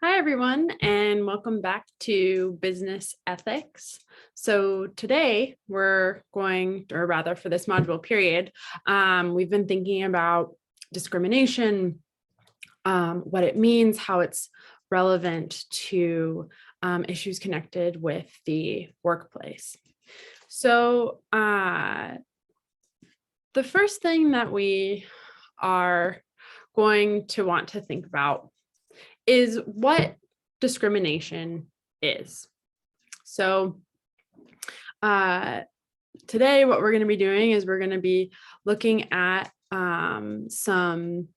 Hi, everyone, and welcome back to Business Ethics. So today we're going, or rather for this module period, we've been thinking about discrimination, what it means, how it's relevant to issues connected with the workplace. So the first thing that we are going to want to think about is what discrimination is. So today what we're going to be doing is we're going to be looking at some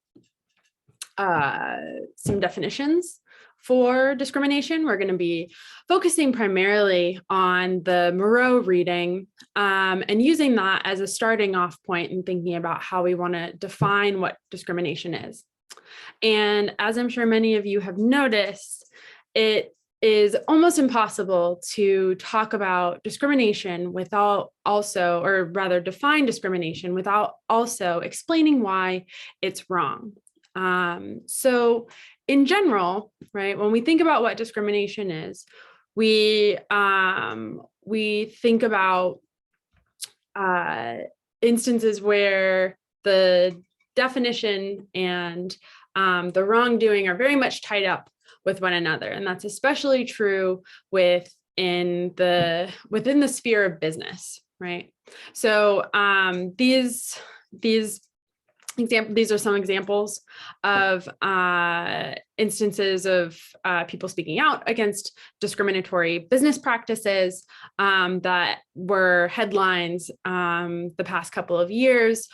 definitions for discrimination. We're going to be focusing primarily on the Moreau reading and using that as a starting off point and thinking about how we want to define what discrimination is. And as I'm sure many of you have noticed, it is almost impossible to talk about discrimination without also, or rather define discrimination without also explaining why it's wrong. So in general, right, when we think about what discrimination is, we think about instances where the definition and the wrongdoing are very much tied up with one another. And that's especially true within the sphere of business, right? So these are some examples of instances of people speaking out against discriminatory business practices that were headlines the past couple of years.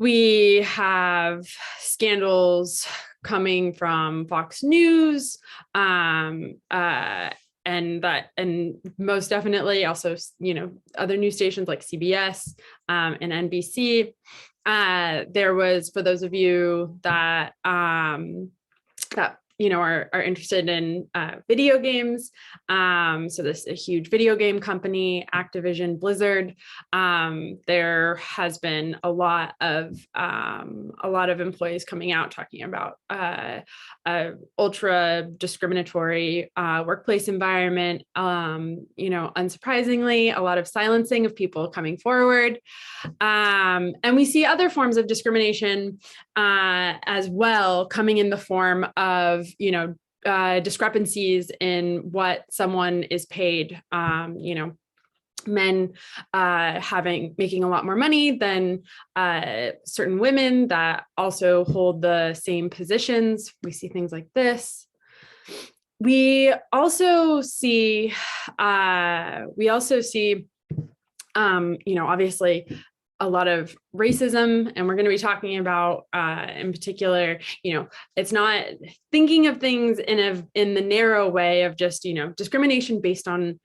We have scandals coming from Fox News, and most definitely also, other news stations like CBS and NBC. There was, for those of you that are interested in video games. So this is a huge video game company, Activision Blizzard. There has been a lot of employees coming out talking about ultra discriminatory workplace environment. Unsurprisingly, a lot of silencing of people coming forward. And we see other forms of discrimination as well, coming in the form of discrepancies in what someone is paid. Men making a lot more money than certain women that also hold the same positions. We see things like this. We also see obviously a lot of racism, and we're going to be talking about in particular, it's not thinking of things in the narrow way of just, discrimination based on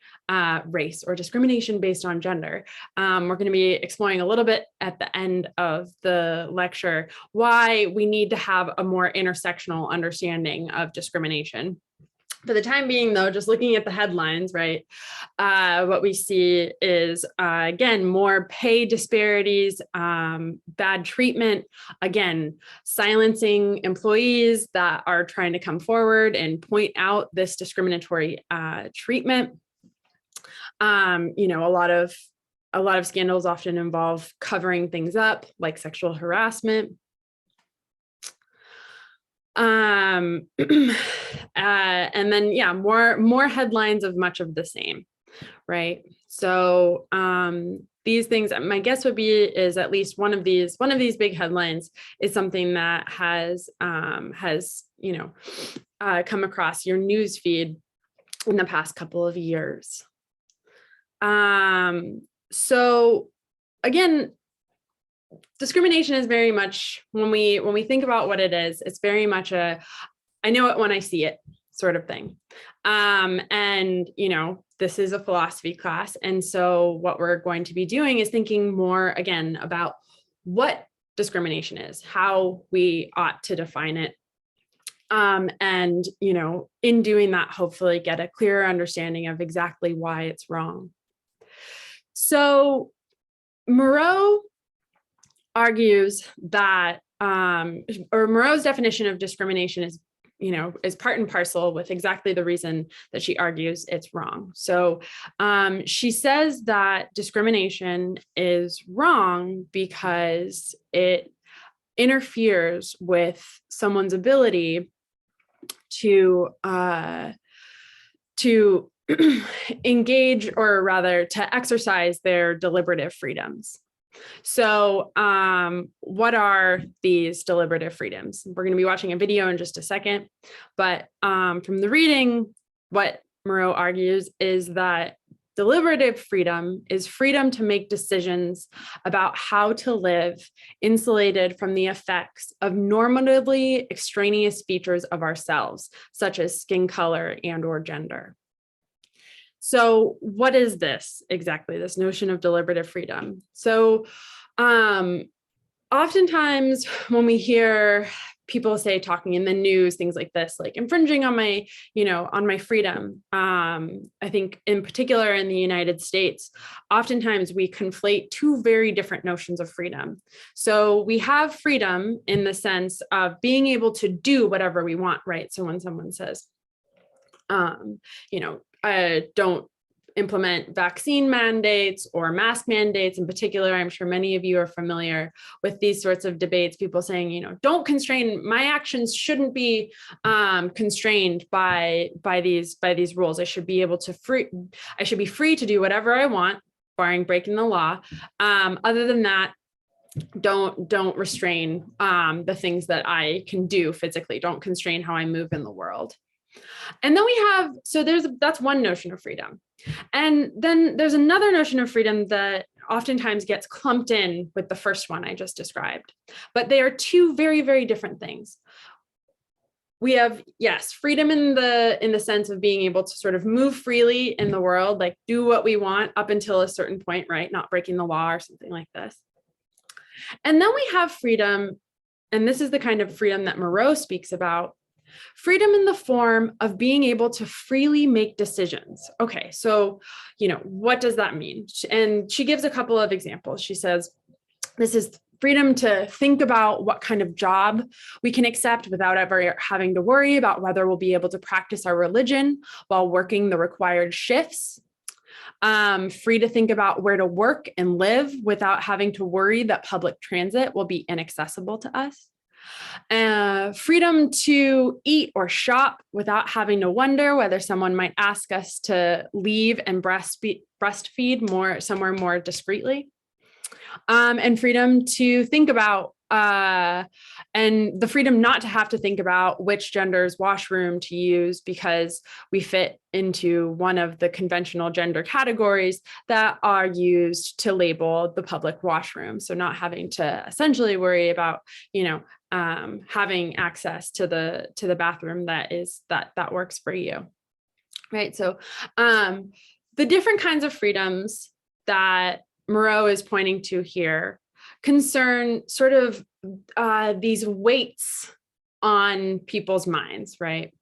race or discrimination based on gender. We're going to be exploring a little bit at the end of the lecture why we need to have a more intersectional understanding of discrimination. For the time being, though, just looking at the headlines, right, what we see is, again, more pay disparities, bad treatment, again, silencing employees that are trying to come forward and point out this discriminatory treatment. A lot of scandals often involve covering things up, like sexual harassment. And then more headlines of much of the same, right? So these things, my guess would be, is at least one of these big headlines is something that has come across your news feed in the past couple of years. So again, discrimination is very much, when we think about what it is, it's very much I know it when I see it sort of thing. And this is a philosophy class. And so what we're going to be doing is thinking more, again, about what discrimination is, how we ought to define it. And, in doing that, hopefully get a clearer understanding of exactly why it's wrong. So Moreau argues that, or Moreau's definition of discrimination is, is part and parcel with exactly the reason that she argues it's wrong. So she says that discrimination is wrong because it interferes with someone's ability to engage, or rather to exercise their deliberative freedoms. So what are these deliberative freedoms? We're going to be watching a video in just a second, but from the reading, what Moreau argues is that deliberative freedom is freedom to make decisions about how to live, insulated from the effects of normatively extraneous features of ourselves, such as skin color and or gender. So what is this exactly, this notion of deliberative freedom? So oftentimes when we hear people say, talking in the news, things like this, like infringing on my, on my freedom, I think in particular in the United States, oftentimes we conflate two very different notions of freedom. So we have freedom in the sense of being able to do whatever we want, right? So when someone says, don't implement vaccine mandates or mask mandates in particular, I'm sure many of you are familiar with these sorts of debates, people saying, don't constrain, my actions shouldn't be constrained by these rules. I should be free to do whatever I want, barring breaking the law. Other than that, don't restrain the things that I can do physically. Don't constrain how I move in the world. And then we have, that's one notion of freedom. And then there's another notion of freedom that oftentimes gets clumped in with the first one I just described, but they are two very, very different things. We have, yes, freedom in the sense of being able to sort of move freely in the world, like do what we want up until a certain point, right? Not breaking the law or something like this. And then we have freedom, and this is the kind of freedom that Moreau speaks about, freedom in the form of being able to freely make decisions. Okay, so, what does that mean? And she gives a couple of examples. She says, this is freedom to think about what kind of job we can accept without ever having to worry about whether we'll be able to practice our religion while working the required shifts. Free to think about where to work and live without having to worry that public transit will be inaccessible to us. Freedom to eat or shop without having to wonder whether someone might ask us to leave and breastfeed somewhere more discreetly. And freedom to think about, and the freedom not to have to think about which gender's washroom to use because we fit into one of the conventional gender categories that are used to label the public washroom. So not having to essentially worry about, having access to the bathroom that works for you, right? So the different kinds of freedoms that Moreau is pointing to here concern sort of these weights on people's minds, right?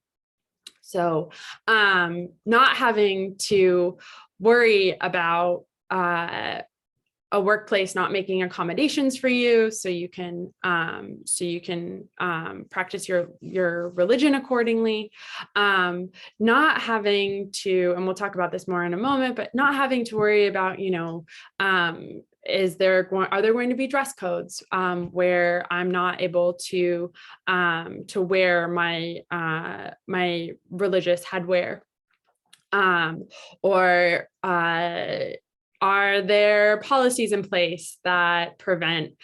So not having to worry about a workplace not making accommodations for you so you can practice your religion accordingly, not having to, and we'll talk about this more in a moment, but not having to worry about, are there going to be dress codes where I'm not able to wear my religious headwear, or are there policies in place that prevent,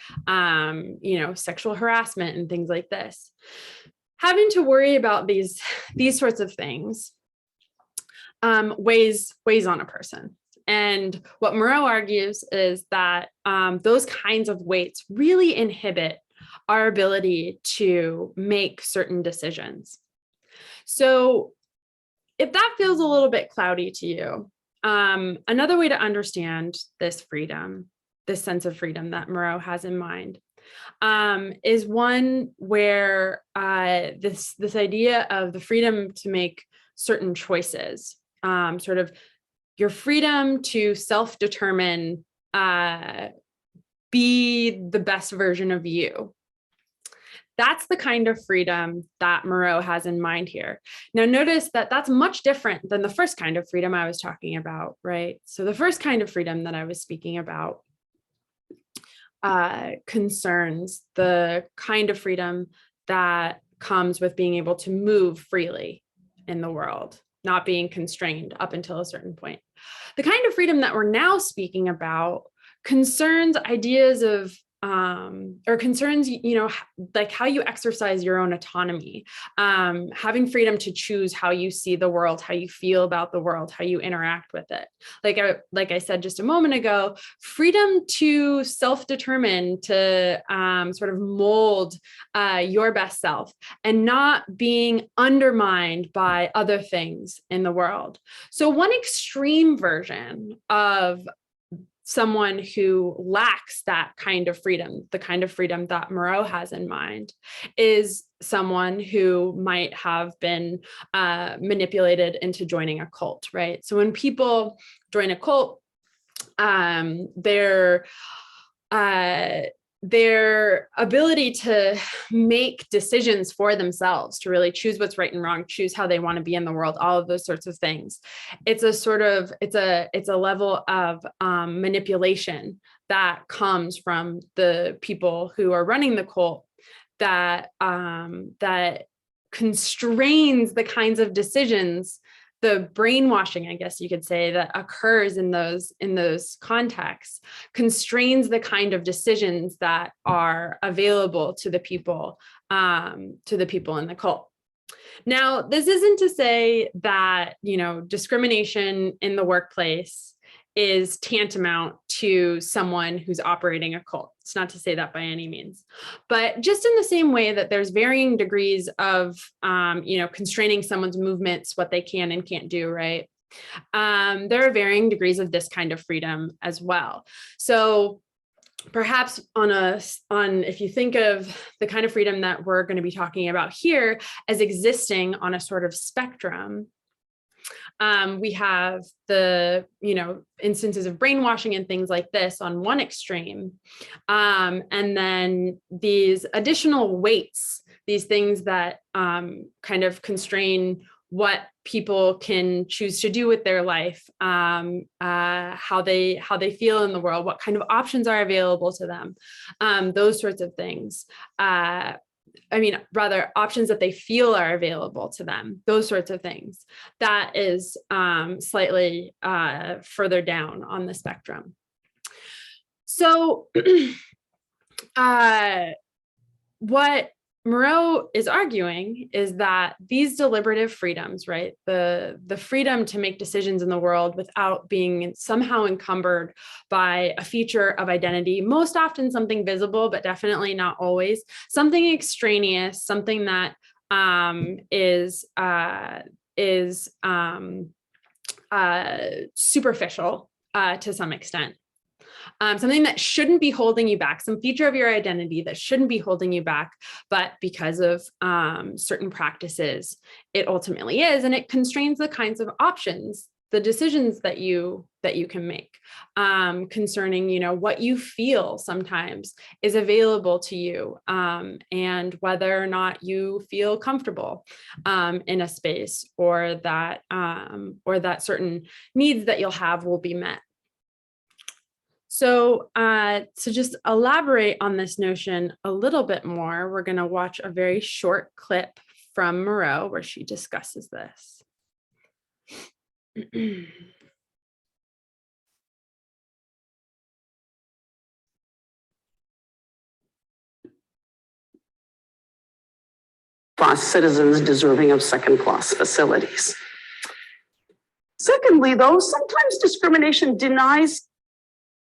sexual harassment and things like this? Having to worry about these sorts of things weighs on a person. And what Moreau argues is that those kinds of weights really inhibit our ability to make certain decisions. So if that feels a little bit cloudy to you, another way to understand this freedom, this sense of freedom that Moreau has in mind, is one where this idea of the freedom to make certain choices, sort of your freedom to self-determine, be the best version of you. That's the kind of freedom that Moreau has in mind here. Now, notice that that's much different than the first kind of freedom I was talking about, right? So the first kind of freedom that I was speaking about concerns the kind of freedom that comes with being able to move freely in the world, not being constrained up until a certain point. The kind of freedom that we're now speaking about concerns ideas of or concerns, like how you exercise your own autonomy, having freedom to choose how you see the world, how you feel about the world, how you interact with it. Like I said just a moment ago, freedom to self-determine, to sort of mold your best self and not being undermined by other things in the world. So one extreme version of someone who lacks that kind of freedom, the kind of freedom that Moreau has in mind, is someone who might have been manipulated into joining a cult, right? So when people join a cult, their ability to make decisions for themselves, to really choose what's right and wrong, choose how they want to be in the world, all of those sorts of things. It's a level of manipulation that comes from the people who are running the cult that constrains the kinds of decisions, the brainwashing, I guess you could say, that occurs in those contexts, constrains the kind of decisions that are available to the people in the cult. Now, this isn't to say that, discrimination in the workplace is tantamount to someone who's operating a cult. It's not to say that by any means, but just in the same way that there's varying degrees of, constraining someone's movements, what they can and can't do, right? There are varying degrees of this kind of freedom as well. So perhaps if you think of the kind of freedom that we're going to be talking about here as existing on a sort of spectrum, we have the, instances of brainwashing and things like this on one extreme. And then these additional weights, these things that kind of constrain what people can choose to do with their life, how they feel in the world, what kind of options are available to them, those sorts of things. Rather options that they feel are available to them, those sorts of things. That is slightly further down on the spectrum. So what Moreau is arguing is that these deliberative freedoms, right, the freedom to make decisions in the world without being somehow encumbered by a feature of identity, most often something visible, but definitely not always, something extraneous, something that is superficial to some extent. Something that shouldn't be holding you back, some feature of your identity that shouldn't be holding you back, but because of certain practices, it ultimately is, and it constrains the kinds of options, the decisions that you can make concerning, what you feel sometimes is available to you, and whether or not you feel comfortable in a space, or that certain needs that you'll have will be met. So to just elaborate on this notion a little bit more, we're going to watch a very short clip from Moreau where she discusses this. Class citizens deserving of second-class facilities. Secondly, though, sometimes discrimination denies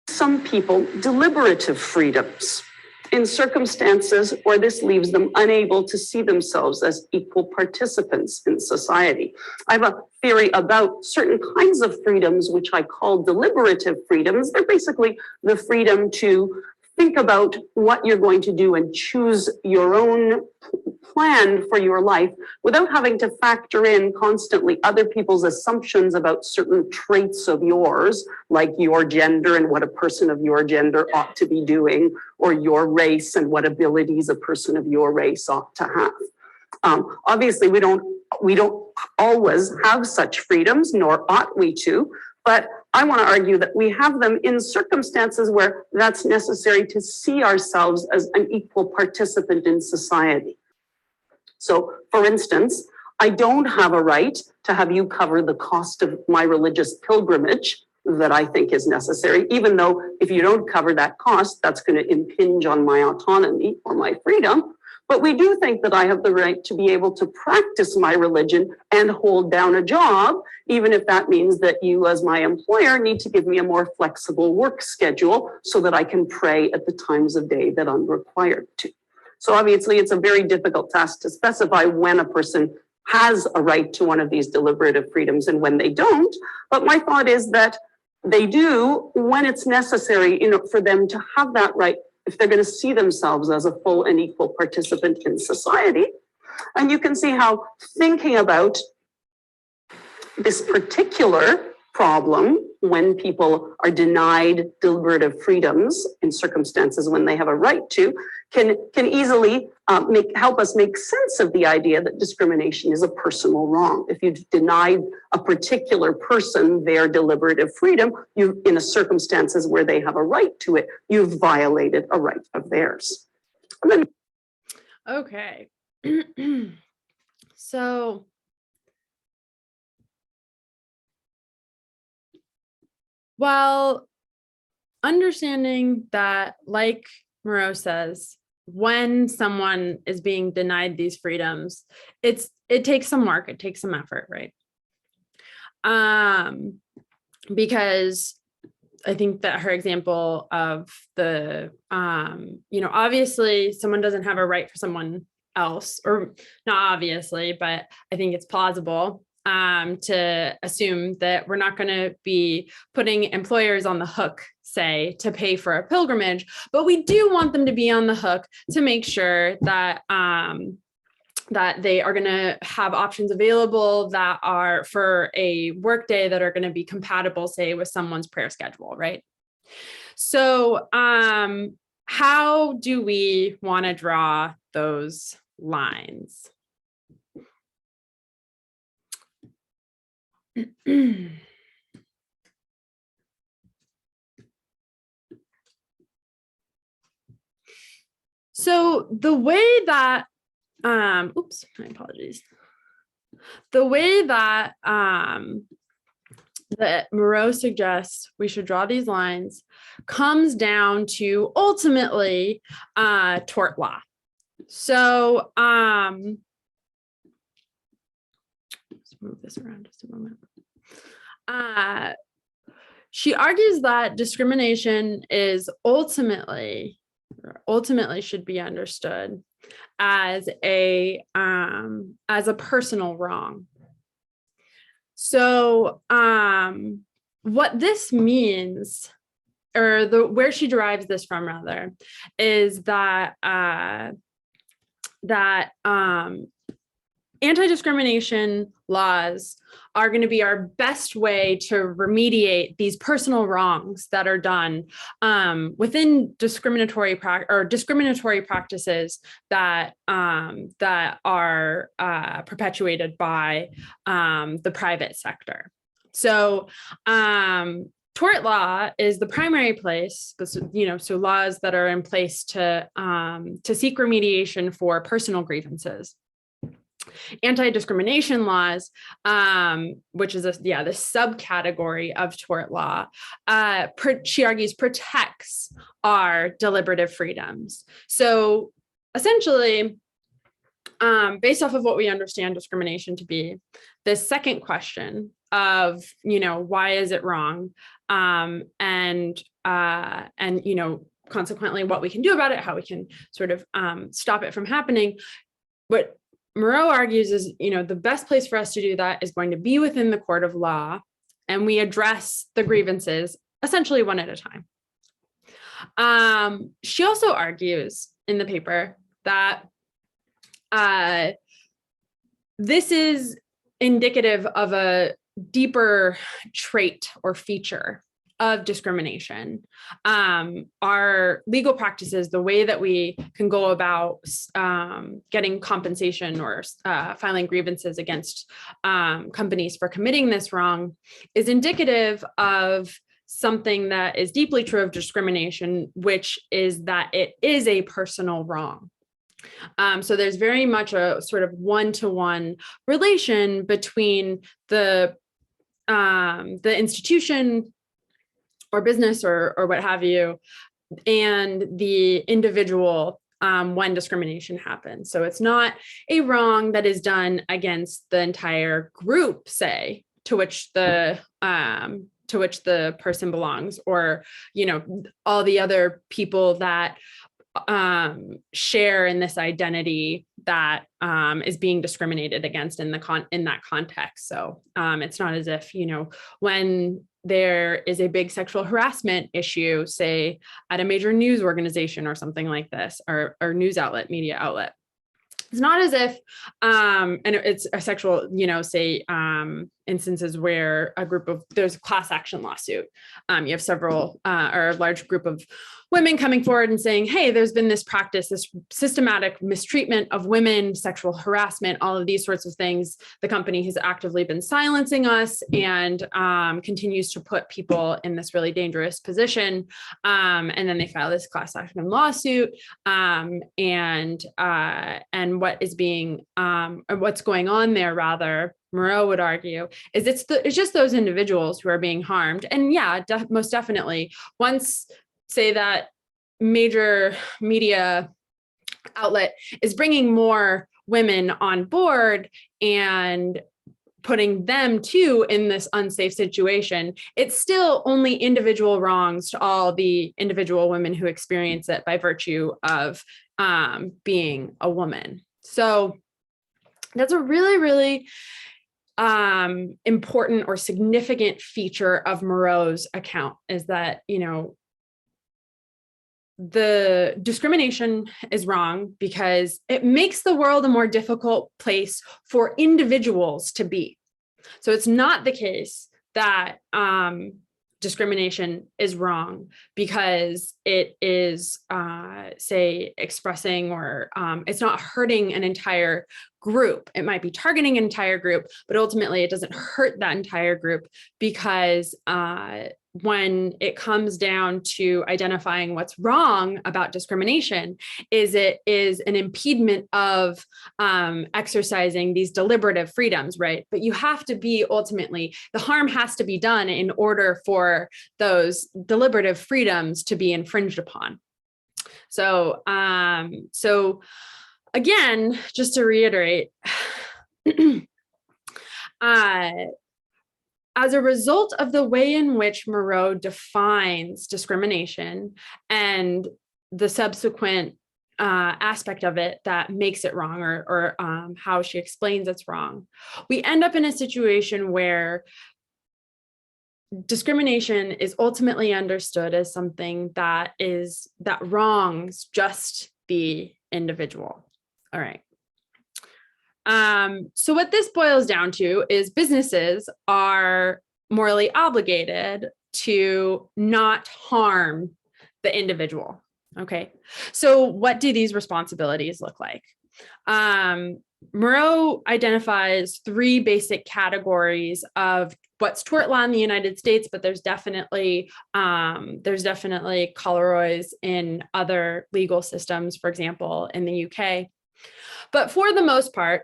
some people deliberative freedoms in circumstances where this leaves them unable to see themselves as equal participants in society. I have a theory about certain kinds of freedoms, which I call deliberative freedoms. They're basically the freedom to think about what you're going to do and choose your own plan for your life without having to factor in constantly other people's assumptions about certain traits of yours, like your gender and what a person of your gender ought to be doing, or your race and what abilities a person of your race ought to have. Obviously, we don't always have such freedoms, nor ought we to, but I want to argue that we have them in circumstances where that's necessary to see ourselves as an equal participant in society. So, for instance, I don't have a right to have you cover the cost of my religious pilgrimage that I think is necessary, even though if you don't cover that cost, that's going to impinge on my autonomy or my freedom. But we do think that I have the right to be able to practice my religion and hold down a job, even if that means that you as my employer need to give me a more flexible work schedule so that I can pray at the times of day that I'm required to. So obviously it's a very difficult task to specify when a person has a right to one of these deliberative freedoms and when they don't. But my thought is that they do when it's necessary, for them to have that right if they're going to see themselves as a full and equal participant in society. And you can see how thinking about this particular problem when people are denied deliberative freedoms in circumstances when they have a right to can easily help us make sense of the idea that discrimination is a personal wrong. If you've denied a particular person their deliberative freedom, you, in a circumstances where they have a right to it, you've violated a right of theirs. Okay. So while understanding that, like Moreau says, when someone is being denied these freedoms, it takes some work, it takes some effort, right? Because I think that her example of the, obviously someone doesn't have a right for someone else, or not obviously, but I think it's plausible to assume that we're not going to be putting employers on the hook, say, to pay for a pilgrimage, but we do want them to be on the hook to make sure that that they are going to have options available that are for a workday that are going to be compatible, say, with someone's prayer schedule, right? So how do we want to draw those lines? So the way that, my apologies. The way that that Moreau suggests we should draw these lines comes down to ultimately tort law. So let's move this around just a moment. She argues that discrimination is ultimately should be understood as a personal wrong. So what this means, or where she derives this from rather, is that anti-discrimination laws are going to be our best way to remediate these personal wrongs that are done within discriminatory practices that are perpetuated by the private sector. So tort law is the primary place, so laws that are in place to seek remediation for personal grievances. Anti-discrimination laws, which is the subcategory of tort law, she argues protects our deliberative freedoms. So essentially, based off of what we understand discrimination to be, the second question of, why is it wrong? And consequently what we can do about it, how we can sort of stop it from happening. What Moreau argues is, the best place for us to do that is going to be within the court of law, and we address the grievances essentially one at a time. She also argues in the paper that this is indicative of a deeper trait or feature of discrimination. Our legal practices, the way that we can go about getting compensation or filing grievances against companies for committing this wrong, is indicative of something that is deeply true of discrimination, which is that it is a personal wrong. So there's very much a sort of one-to-one relation between the institution or business or what have you, and the individual when discrimination happens. So it's not a wrong that is done against the entire group, say, to which the person belongs, or, you know, all the other people that share in this identity that is being discriminated against in that context. So it's not as if, you know, when there is a big sexual harassment issue, say at a major news organization or something like this, or news outlet, media outlet, it's not as if, and it's a sexual, you know, say instances where there's a class action lawsuit. You have several or a large group of women coming forward and saying, hey, there's been this practice, this systematic mistreatment of women, sexual harassment, all of these sorts of things. The company has actively been silencing us and continues to put people in this really dangerous position. And then they file this class action lawsuit. And what is being, or what's going on there, rather, Moreau would argue, is it's just those individuals who are being harmed. And yeah, most definitely, once, say, that major media outlet is bringing more women on board and putting them too in this unsafe situation, it's still only individual wrongs to all the individual women who experience it by virtue of being a woman. So that's a really, really important or significant feature of Moreau's account, is that, you know, the discrimination is wrong because it makes the world a more difficult place for individuals to be. So it's not the case that discrimination is wrong because it is, say, expressing or it's not hurting an entire group. It might be targeting an entire group, but ultimately it doesn't hurt that entire group, because when it comes down to identifying what's wrong about discrimination, it is an impediment of exercising these deliberative freedoms, right? But you have to be, ultimately, the harm has to be done in order for those deliberative freedoms to be infringed upon. So, again, just to reiterate, as a result of the way in which Moreau defines discrimination and the subsequent aspect of it that makes it wrong, or how she explains it's wrong, we end up in a situation where discrimination is ultimately understood as something that wrongs just the individual. All right. So what this boils down to is businesses are morally obligated to not harm the individual. Okay. So what do these responsibilities look like? Moreau identifies three basic categories of what's tort law in the United States, but there's definitely coloroids in other legal systems, for example, in the UK. But for the most part,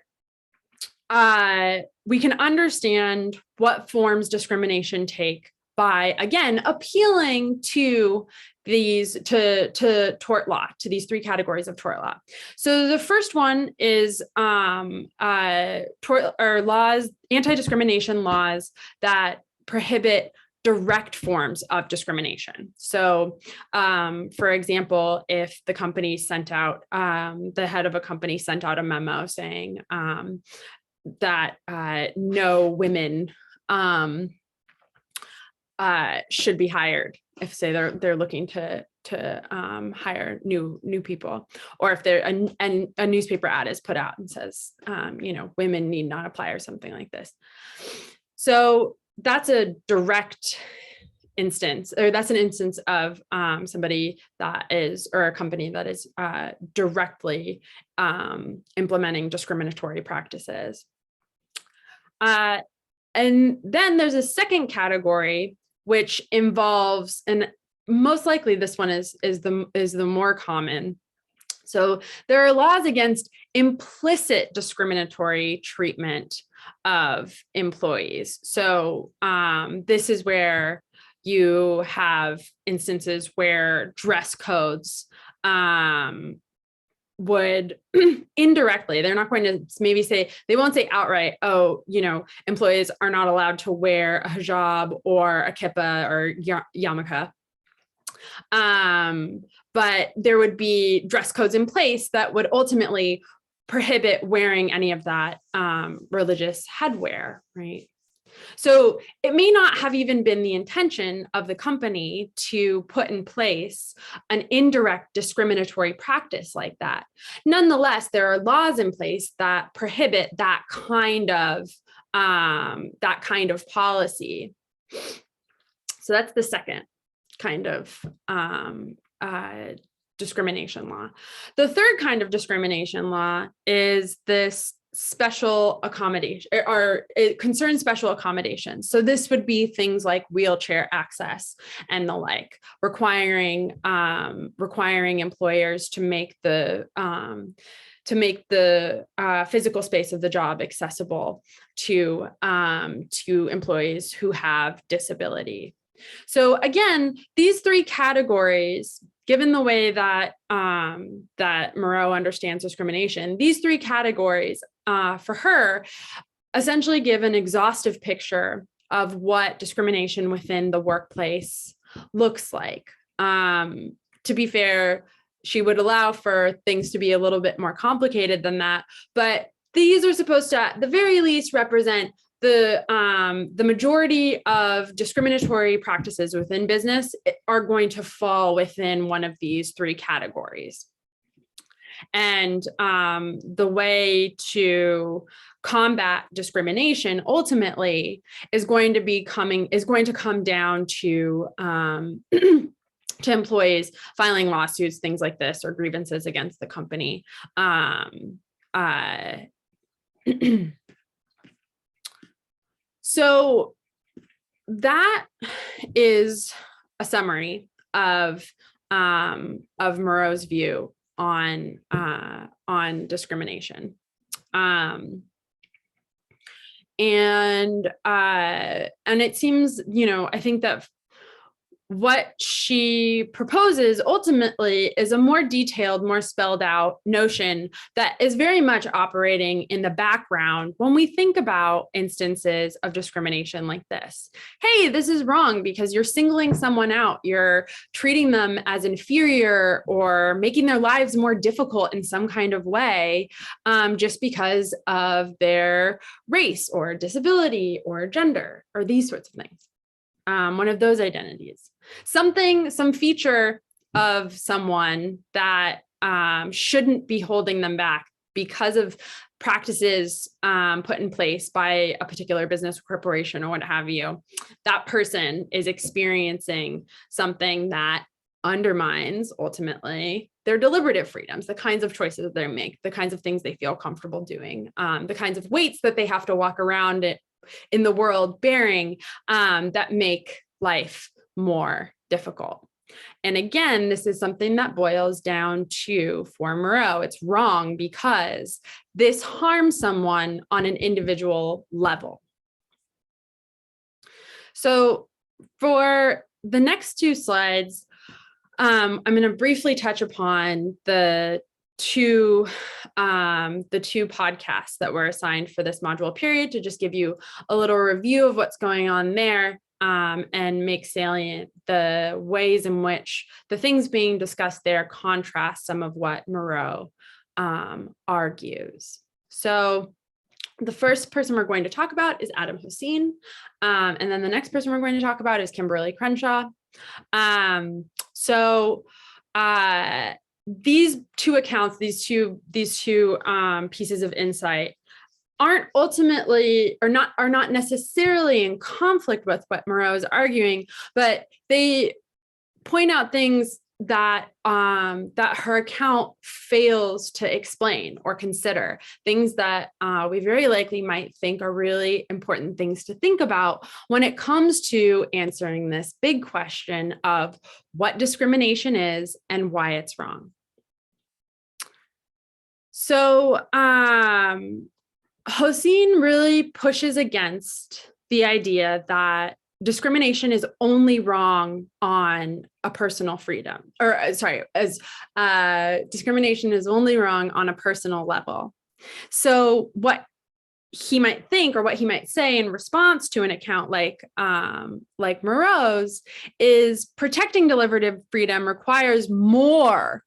we can understand what forms discrimination take by, again, appealing to tort law, to these three categories of tort law. So the first one is anti-discrimination laws that prohibit direct forms of discrimination. So, for example, if the company sent out, the head of a company sent out a memo saying that no women should be hired, if, say, they're looking to hire new people, or if there a newspaper ad is put out and says, women need not apply or something like this. So that's a direct instance, or that's an instance of somebody that is, or a company that is directly implementing discriminatory practices. And then there's a second category, which involves, and most likely this one is the more common. So there are laws against implicit discriminatory treatment of employees. So this is where you have instances where dress codes would indirectly, they're not going to maybe say, they won't say outright, oh, employees are not allowed to wear a hijab or a kippah or yarmulke. But there would be dress codes in place that would ultimately prohibit wearing any of that religious headwear, right? So it may not have even been the intention of the company to put in place an indirect discriminatory practice like that. Nonetheless, there are laws in place that prohibit that kind of policy. So that's the second kind of discrimination law. The third kind of discrimination law is this special accommodation, or it concerns special accommodations. So this would be things like wheelchair access and the like, requiring employers to make the physical space of the job accessible to employees who have disability. So again, these three categories, given the way that Moreau understands discrimination, these three categories for her essentially give an exhaustive picture of what discrimination within the workplace looks like. To be fair, she would allow for things to be a little bit more complicated than that, but these are supposed to, at the very least, represent the majority of discriminatory practices within business are going to fall within one of these three categories. And the way to combat discrimination ultimately is going to come down to to employees filing lawsuits, things like this, or grievances against the company. So that is a summary of Moreau's view on discrimination. And it seems, I think that what she proposes ultimately is a more detailed, more spelled out notion that is very much operating in the background when we think about instances of discrimination like this. Hey, this is wrong because you're singling someone out. You're treating them as inferior or making their lives more difficult in some kind of way, just because of their race or disability or gender or these sorts of things. One of those identities, some feature of someone that shouldn't be holding them back because of practices put in place by a particular business corporation or what have you. That person is experiencing something that undermines ultimately their deliberative freedoms, the kinds of choices that they make, the kinds of things they feel comfortable doing, the kinds of weights that they have to walk around in the world bearing, that make life more difficult. And again, this is something that boils down to, for Moreau, it's wrong because this harms someone on an individual level. So for the next two slides, I'm going to briefly touch upon the two podcasts that were assigned for this module period to just give you a little review of what's going on there, and make salient the ways in which the things being discussed there contrast some of what Moreau argues. So the first person we're going to talk about is Adam Hossein, and then the next person we're going to talk about is Kimberly Crenshaw. So these two accounts, these two pieces of insight aren't ultimately or are not necessarily in conflict with what Moreau is arguing, but they point out things that that her account fails to explain or consider, things that we very likely might think are really important things to think about when it comes to answering this big question of what discrimination is and why it's wrong. So Hossein really pushes against the idea that discrimination is only wrong on a personal freedom, or sorry, as discrimination is only wrong on a personal level. So what he might think, or what he might say in response to an account like Moreau's, is protecting deliberative freedom requires more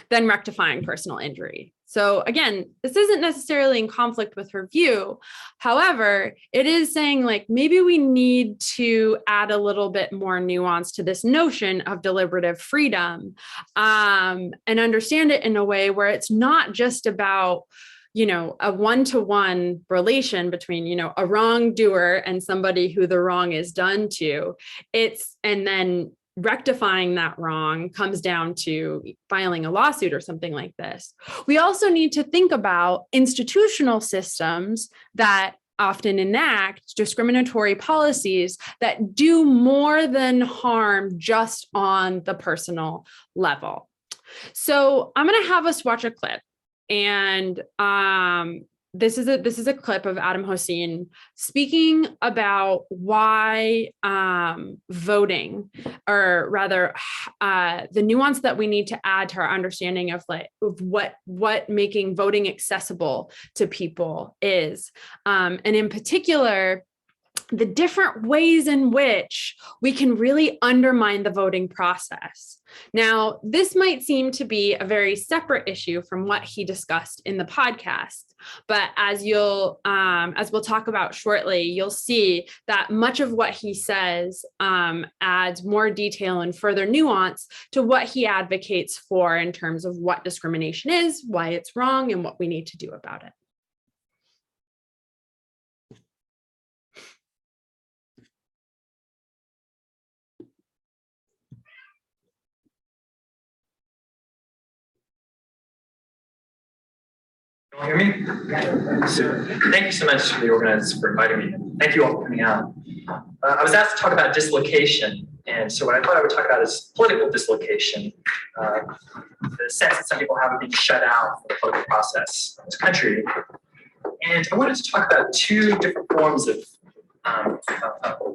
than rectifying personal injury. So again, this isn't necessarily in conflict with her view. However, it is saying like, maybe we need to add a little bit more nuance to this notion of deliberative freedom, and understand it in a way where it's not just about, you know, a one-to-one relation between, you know, a wrongdoer and somebody who the wrong is done to. And then rectifying that wrong comes down to filing a lawsuit or something like this. We also need to think about institutional systems that often enact discriminatory policies that do more than harm just on the personal level. So I'm going to have us watch a clip, and this is a clip of Adam Hossein speaking about why voting, or rather the nuance that we need to add to our understanding of what making voting accessible to people is, and in particular, the different ways in which we can really undermine the voting process. Now, this might seem to be a very separate issue from what he discussed in the podcast, but as we'll talk about shortly, you'll see that much of what he says adds more detail and further nuance to what he advocates for in terms of what discrimination is, why it's wrong, and what we need to do about it. Can you hear me? So, thank you so much to the organizers for inviting me. Thank you all for coming out. I was asked to talk about dislocation, and so what I thought I would talk about is political dislocation, the sense that some people have of being shut out from the political process in this country. And I wanted to talk about two different forms of,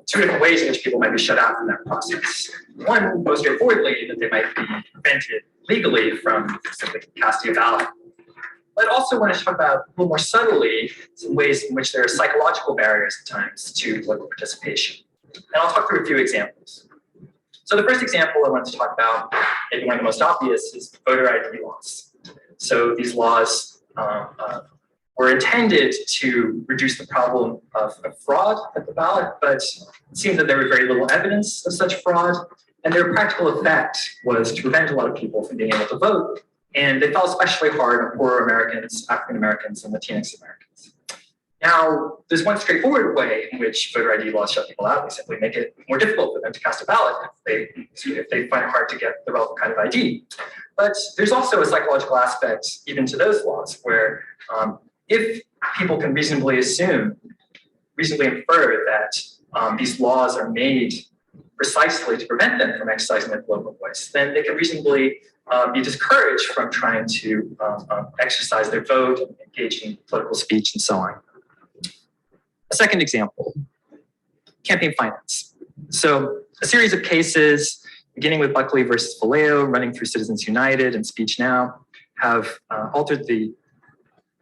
two different ways in which people might be shut out from that process. One, most straightforwardly, that they might be prevented legally from simply casting a ballot. But I also want to talk about a little more subtly some ways in which there are psychological barriers at times to political participation. And I'll talk through a few examples. So the first example I want to talk about, maybe one of the most obvious, is voter ID laws. So these laws were intended to reduce the problem of fraud at the ballot, but it seemed that there was very little evidence of such fraud, and their practical effect was to prevent a lot of people from being able to vote. And they fell especially hard on poorer Americans, African Americans, and Latinx Americans. Now, there's one straightforward way in which voter ID laws shut people out. They simply make it more difficult for them to cast a ballot if they find it hard to get the relevant kind of ID. But there's also a psychological aspect even to those laws where if people can reasonably infer that these laws are made precisely to prevent them from exercising their political voice, then they can reasonably be discouraged from trying to exercise their vote, and engage in political speech, and so on. A second example, campaign finance. So a series of cases, beginning with Buckley versus Vallejo, running through Citizens United and Speech Now, have altered the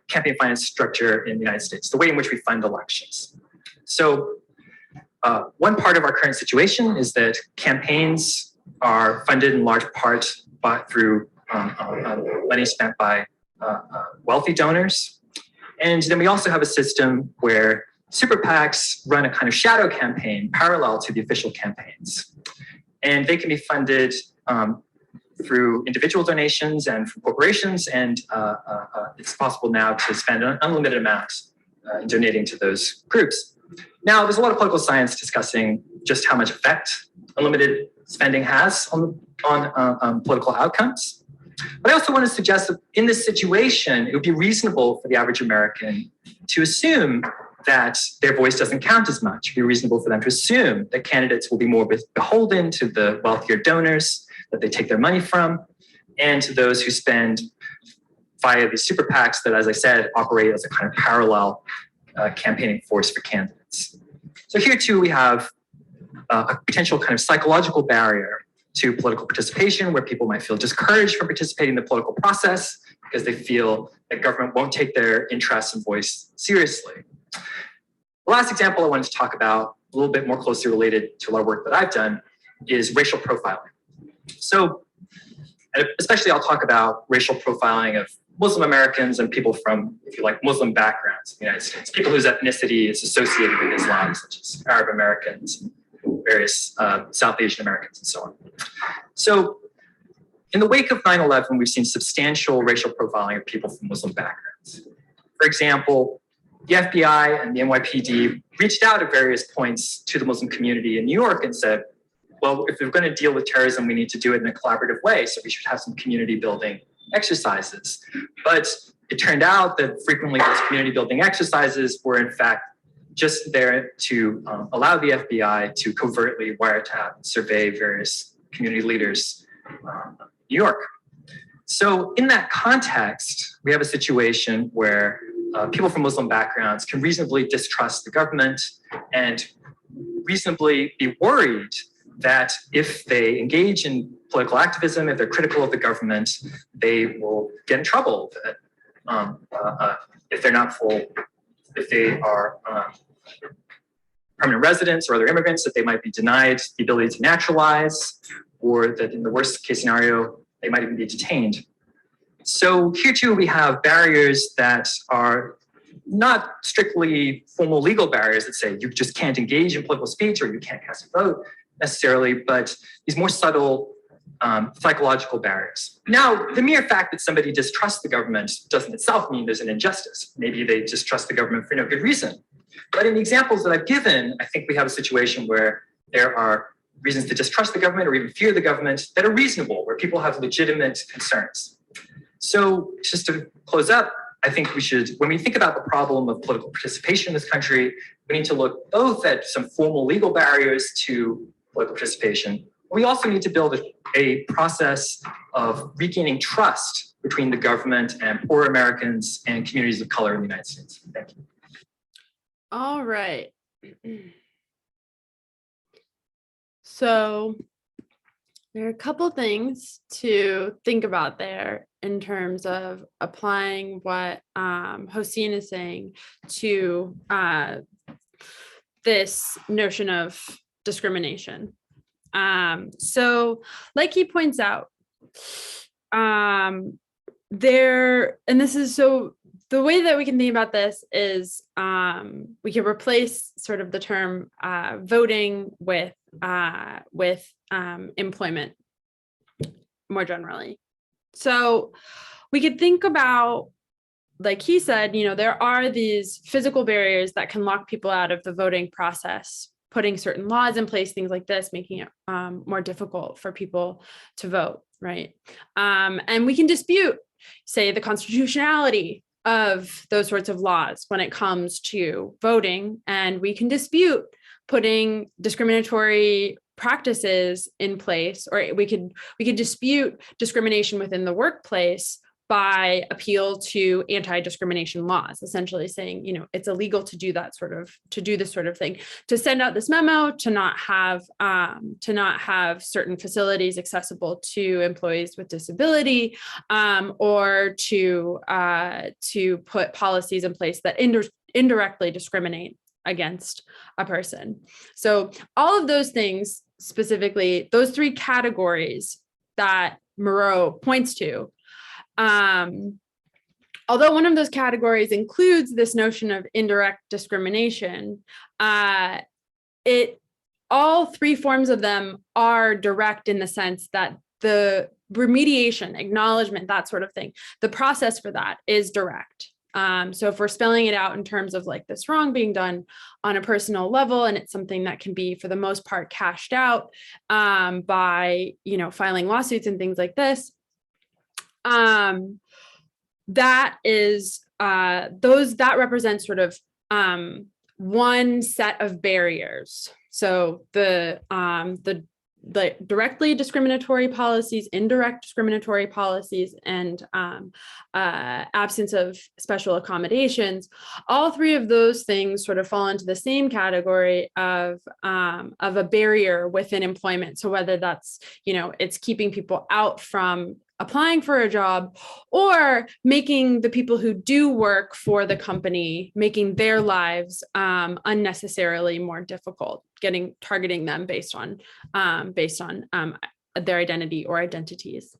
campaign finance structure in the United States, the way in which we fund elections. So one part of our current situation is that campaigns are funded in large part through money spent by wealthy donors. And then we also have a system where super PACs run a kind of shadow campaign parallel to the official campaigns. And they can be funded through individual donations and from corporations, and it's possible now to spend an unlimited amount in donating to those groups. Now, there's a lot of political science discussing just how much effect unlimited spending has on political outcomes. But I also want to suggest that in this situation, it would be reasonable for the average American to assume that their voice doesn't count as much. It would be reasonable for them to assume that candidates will be more beholden to the wealthier donors that they take their money from, and to those who spend via these super PACs that, as I said, operate as a kind of parallel campaigning force for candidates. So here too, we have a potential kind of psychological barrier to political participation, where people might feel discouraged from participating in the political process because they feel that government won't take their interests and voice seriously. The last example I wanted to talk about, a little bit more closely related to a lot of work that I've done, is racial profiling. So, especially I'll talk about racial profiling of Muslim Americans and people from, if you like, Muslim backgrounds in the United States, people whose ethnicity is associated with Islam, such as Arab Americans, various South Asian Americans, and so on. So, in the wake of 9/11, we've seen substantial racial profiling of people from Muslim backgrounds. For example, the FBI and the NYPD reached out at various points to the Muslim community in New York and said, well, if we're going to deal with terrorism, we need to do it in a collaborative way, so we should have some community building exercises. But it turned out that frequently those community building exercises were in fact just there to allow the FBI to covertly wiretap and survey various community leaders in New York. So in that context, we have a situation where people from Muslim backgrounds can reasonably distrust the government and reasonably be worried that if they engage in political activism, if they're critical of the government, they will get in trouble. If they're not if they are permanent residents or other immigrants, that they might be denied the ability to naturalize, or that in the worst case scenario, they might even be detained. So here too, we have barriers that are not strictly formal legal barriers that say you just can't engage in political speech or you can't cast a vote necessarily, but these more subtle psychological barriers. Now, the mere fact that somebody distrusts the government doesn't itself mean there's an injustice. Maybe they distrust the government for no good reason. But in the examples that I've given, I think we have a situation where there are reasons to distrust the government or even fear the government that are reasonable, where people have legitimate concerns. So just to close up, I think we should, when we think about the problem of political participation in this country, we need to look both at some formal legal barriers to political participation. We also need to build a process of regaining trust between the government and poor Americans and communities of color in the United States. Thank you. All right. So there are a couple things to think about there in terms of applying what Hossein is saying to this notion of discrimination. So like he points out, and this is so, the way that we can think about this is we can replace sort of the term voting with employment more generally. So we could think about, like he said, there are these physical barriers that can lock people out of the voting process, putting certain laws in place, things like this, making it more difficult for people to vote, right? And we can dispute, say, the constitutionality of those sorts of laws when it comes to voting, and we can dispute putting discriminatory practices in place, or we could dispute discrimination within the workplace by appeal to anti-discrimination laws, essentially saying, it's illegal to do this sort of thing, to send out this memo, to not have certain facilities accessible to employees with disability, or to put policies in place that indirectly discriminate against a person. So all of those things, specifically those three categories that Moreau points to, although one of those categories includes this notion of indirect discrimination, all three forms of them are direct in the sense that the remediation, acknowledgement, that sort of thing, the process for that is direct. So if we're spelling it out in terms of like this wrong being done on a personal level, and it's something that can be for the most part cashed out by, filing lawsuits and things like this, that represents sort of one set of barriers. So the directly discriminatory policies, indirect discriminatory policies, and absence of special accommodations, all three of those things sort of fall into the same category of a barrier within employment. So whether that's, it's keeping people out from applying for a job, or making the people who do work for the company, making their lives unnecessarily more difficult, targeting them based on their identity or identities.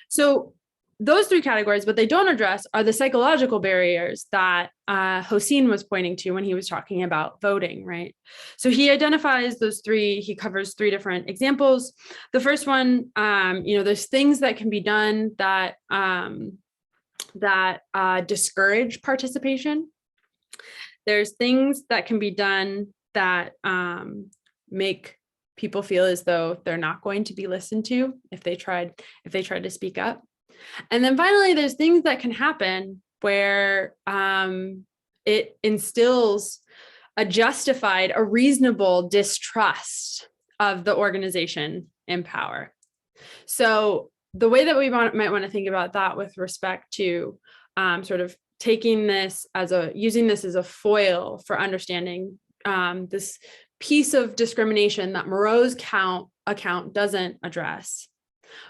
So those three categories, what they don't address are the psychological barriers that Hossein was pointing to when he was talking about voting, right? So he identifies those three, he covers three different examples. The first one, there's things that can be done that discourage participation. There's things that can be done that make people feel as though they're not going to be listened to if they tried to speak up. And then finally, there's things that can happen where it instills a reasonable distrust of the organization in power. So the way that we might want to think about that with respect to sort of using this as a foil for understanding this piece of discrimination that Moreau's account doesn't address.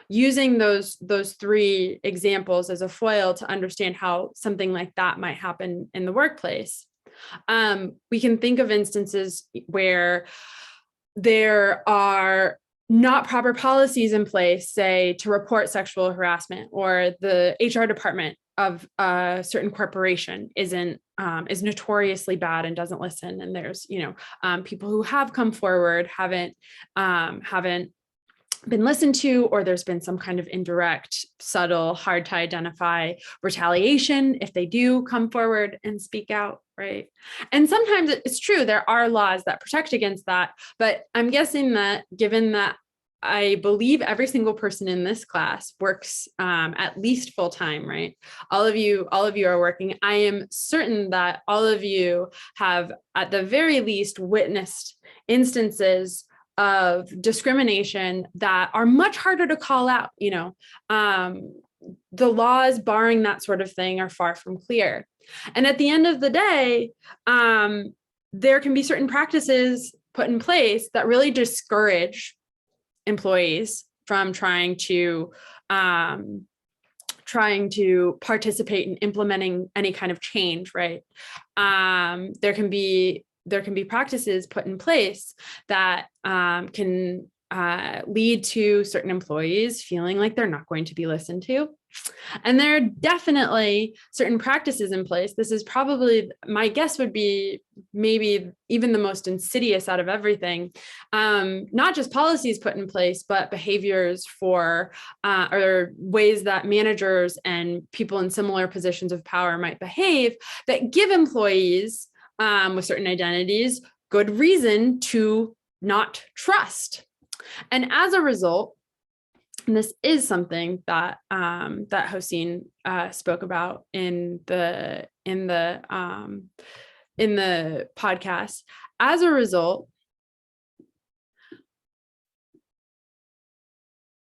Using those three examples as a foil to understand how something like that might happen in the workplace. We can think of instances where there are not proper policies in place, say, to report sexual harassment, or the HR department of a certain corporation is notoriously bad and doesn't listen. And there's, people who have come forward haven't been listened to, or there's been some kind of indirect, subtle, hard to identify retaliation if they do come forward and speak out, right? And sometimes it's true, there are laws that protect against that, but I'm guessing that given that I believe every single person in this class works at least full time, right? All of you are working. I am certain that all of you have, at the very least, witnessed instances of discrimination that are much harder to call out. The laws barring that sort of thing are far from clear. And at the end of the day, there can be certain practices put in place that really discourage employees from trying to participate in implementing any kind of change, right? There can be practices put in place that can lead to certain employees feeling like they're not going to be listened to. And there are definitely certain practices in place. This is probably, my guess would be, maybe even the most insidious out of everything. Not just policies put in place, but behaviors or ways that managers and people in similar positions of power might behave that give employees with certain identities good reason to not trust. And as a result, and this is something that Hossein spoke about in the podcast. As a result,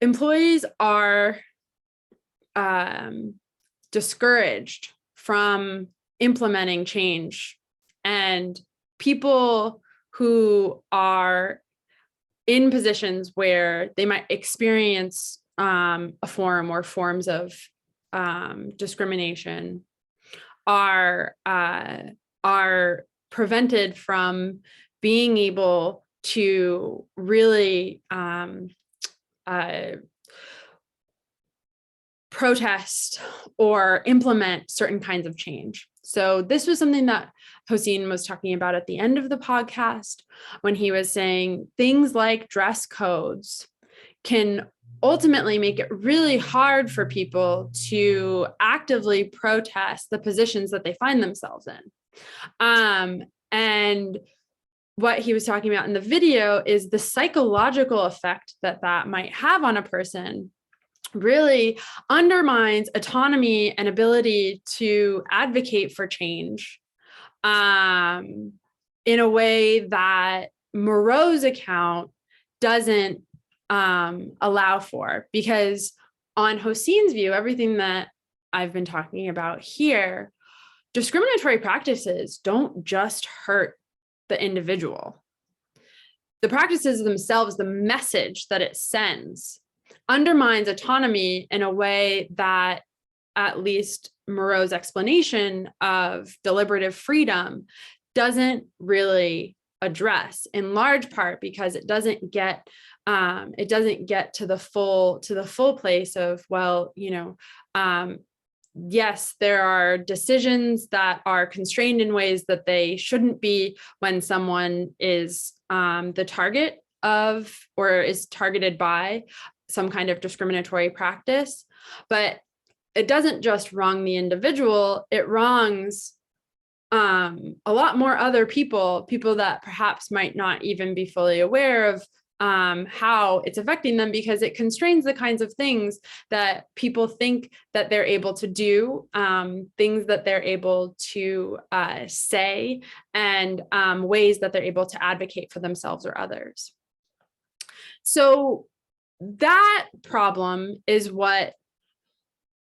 employees are discouraged from implementing change, and people who are in positions where they might experience a form or forms of discrimination are prevented from being able to really protest or implement certain kinds of change. So this was something that Hossein was talking about at the end of the podcast when he was saying things like dress codes can ultimately make it really hard for people to actively protest the positions that they find themselves in. And what he was talking about in the video is the psychological effect that that might have on a person really undermines autonomy and ability to advocate for change in a way that Moreau's account doesn't allow for. Because on Hosein's view, everything that I've been talking about here, discriminatory practices don't just hurt the individual. The practices themselves, the message that it sends, undermines autonomy in a way that at least Moreau's explanation of deliberative freedom doesn't really address, in large part because it doesn't get to the full place of, well, yes, there are decisions that are constrained in ways that they shouldn't be when someone is the target of or is targeted by some kind of discriminatory practice. But it doesn't just wrong the individual, it wrongs a lot more other people that perhaps might not even be fully aware of how it's affecting them, because it constrains the kinds of things that people think that they're able to do, things that they're able to say, and ways that they're able to advocate for themselves or others. So that problem is what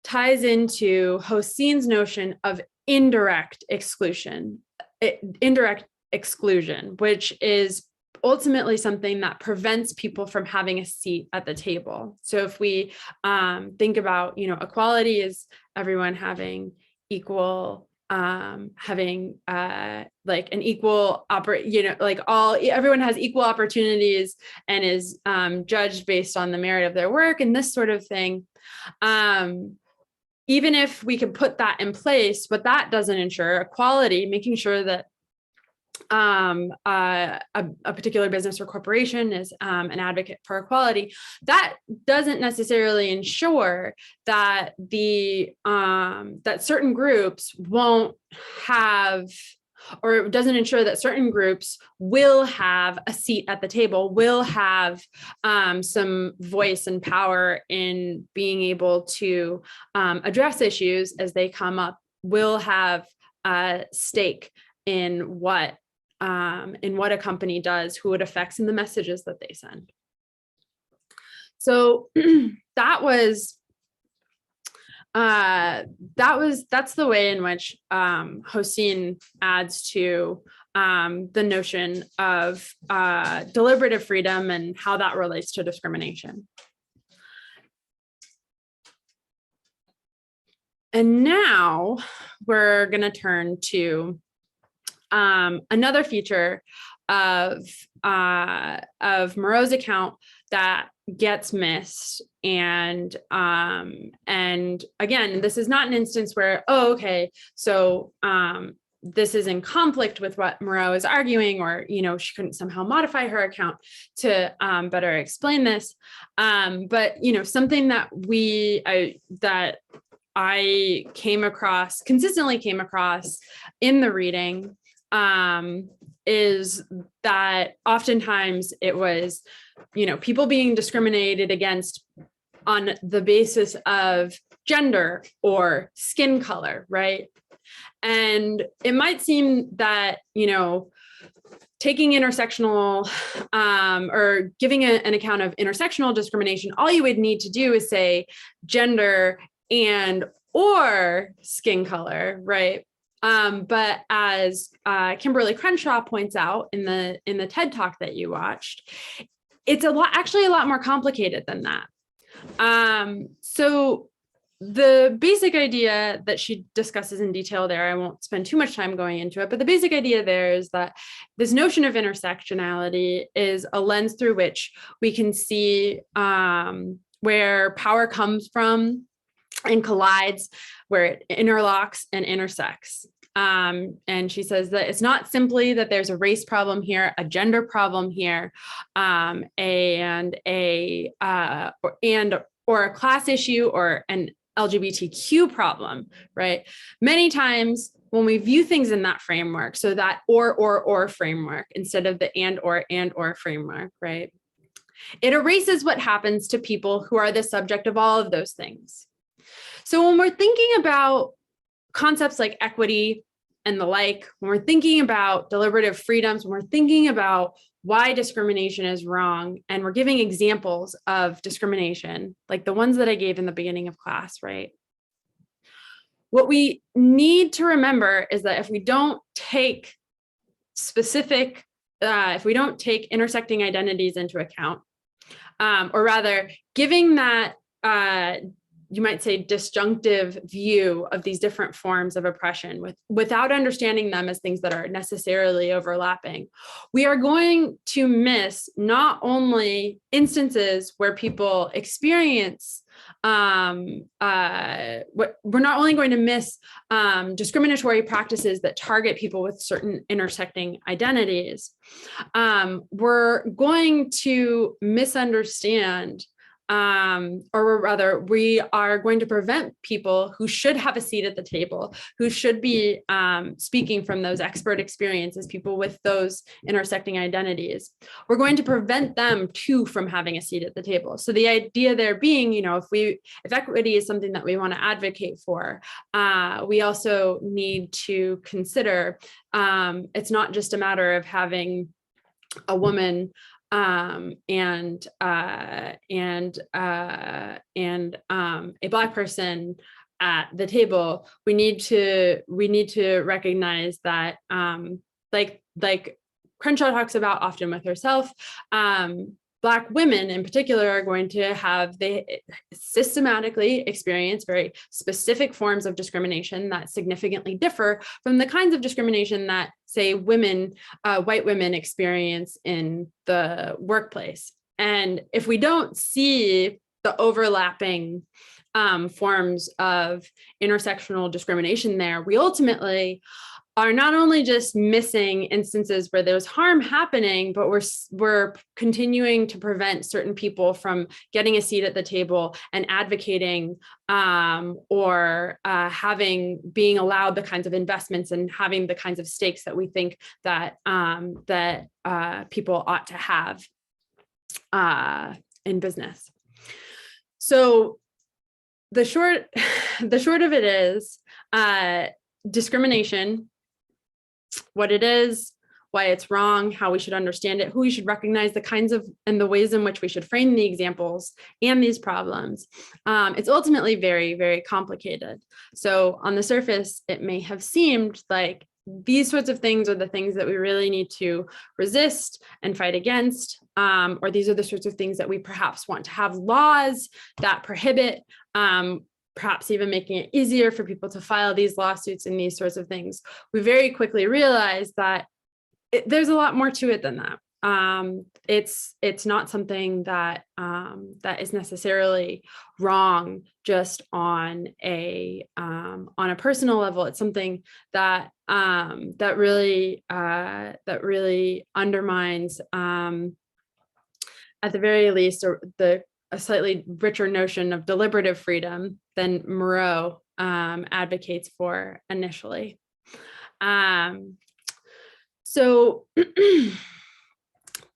ties into Hosein's notion of indirect exclusion, which is ultimately something that prevents people from having a seat at the table. So if we think about, equality is everyone having equal, having like an equal everyone has equal opportunities and is judged based on the merit of their work and this sort of thing. Even if we could put that in place, but that doesn't ensure equality, making sure that a particular business or corporation is an advocate for equality, that doesn't necessarily ensure that that certain groups won't have, or it doesn't ensure that certain groups will have a seat at the table, will have some voice and power in being able to address issues as they come up, will have a stake in what a company does, who it affects, and the messages that they send. So that's the way in which Hosein adds to the notion of deliberative freedom and how that relates to discrimination. And now we're going to turn to another feature of Moreau's account that gets missed, and again, this is not an instance where, oh, okay, so this is in conflict with what Moreau is arguing, or she couldn't somehow modify her account to better explain this. But something that I consistently came across in the reading is that oftentimes it was, people being discriminated against on the basis of gender or skin color, right? And it might seem that, taking intersectional or giving an account of intersectional discrimination, all you would need to do is say gender and or skin color, right? But as Kimberly Crenshaw points out in the TED Talk that you watched, it's actually a lot more complicated than that. So the basic idea that she discusses in detail there, I won't spend too much time going into it, but the basic idea there is that this notion of intersectionality is a lens through which we can see where power comes from and collides, where it interlocks and intersects. And she says that it's not simply that there's a race problem here, a gender problem here, and or a class issue or an LGBTQ problem, right? Many times when we view things in that framework, so that or framework instead of the and or framework, right? It erases what happens to people who are the subject of all of those things. So when we're thinking about concepts like equity and the like, when we're thinking about deliberative freedoms, when we're thinking about why discrimination is wrong, and we're giving examples of discrimination, like the ones that I gave in the beginning of class, right? What we need to remember is that if we don't take if we don't take intersecting identities into account, or rather giving that, you might say, disjunctive view of these different forms of oppression without understanding them as things that are necessarily overlapping, we are going to miss not only instances where people experience we're not only going to miss discriminatory practices that target people with certain intersecting identities, we're going to misunderstand, or rather, we are going to prevent people who should have a seat at the table, who should be speaking from those expert experiences, people with those intersecting identities. We're going to prevent them too from having a seat at the table. So the idea there being, if equity is something that we want to advocate for, we also need to consider it's not just a matter of having a woman and a Black person at the table. We need to recognize that, like Crenshaw talks about often with herself, Black women in particular are going to they systematically experience very specific forms of discrimination that significantly differ from the kinds of discrimination that, say, white women experience in the workplace. And if we don't see the overlapping forms of intersectional discrimination there, we ultimately are not only just missing instances where there's harm happening, but we're continuing to prevent certain people from getting a seat at the table and advocating or being allowed the kinds of investments and having the kinds of stakes that we think that people ought to have in business. So the short of it is discrimination, what it is, why it's wrong, how we should understand it, who we should recognize, the kinds of and the ways in which we should frame the examples and these problems. It's ultimately very, very complicated. So on the surface, it may have seemed like these sorts of things are the things that we really need to resist and fight against, or these are the sorts of things that we perhaps want to have laws that prohibit, perhaps even making it easier for people to file these lawsuits and these sorts of things. We very quickly realized that there's a lot more to it than that. It's not something that is necessarily wrong just on a personal level. It's something that really undermines, at the very least, a slightly richer notion of deliberative freedom than Moreau advocates for initially. So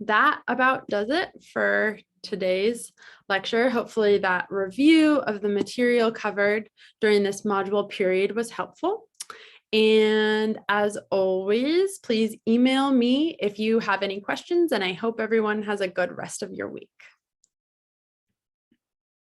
that about does it for today's lecture. Hopefully that review of the material covered during this module period was helpful. And as always, please email me if you have any questions, and I hope everyone has a good rest of your week.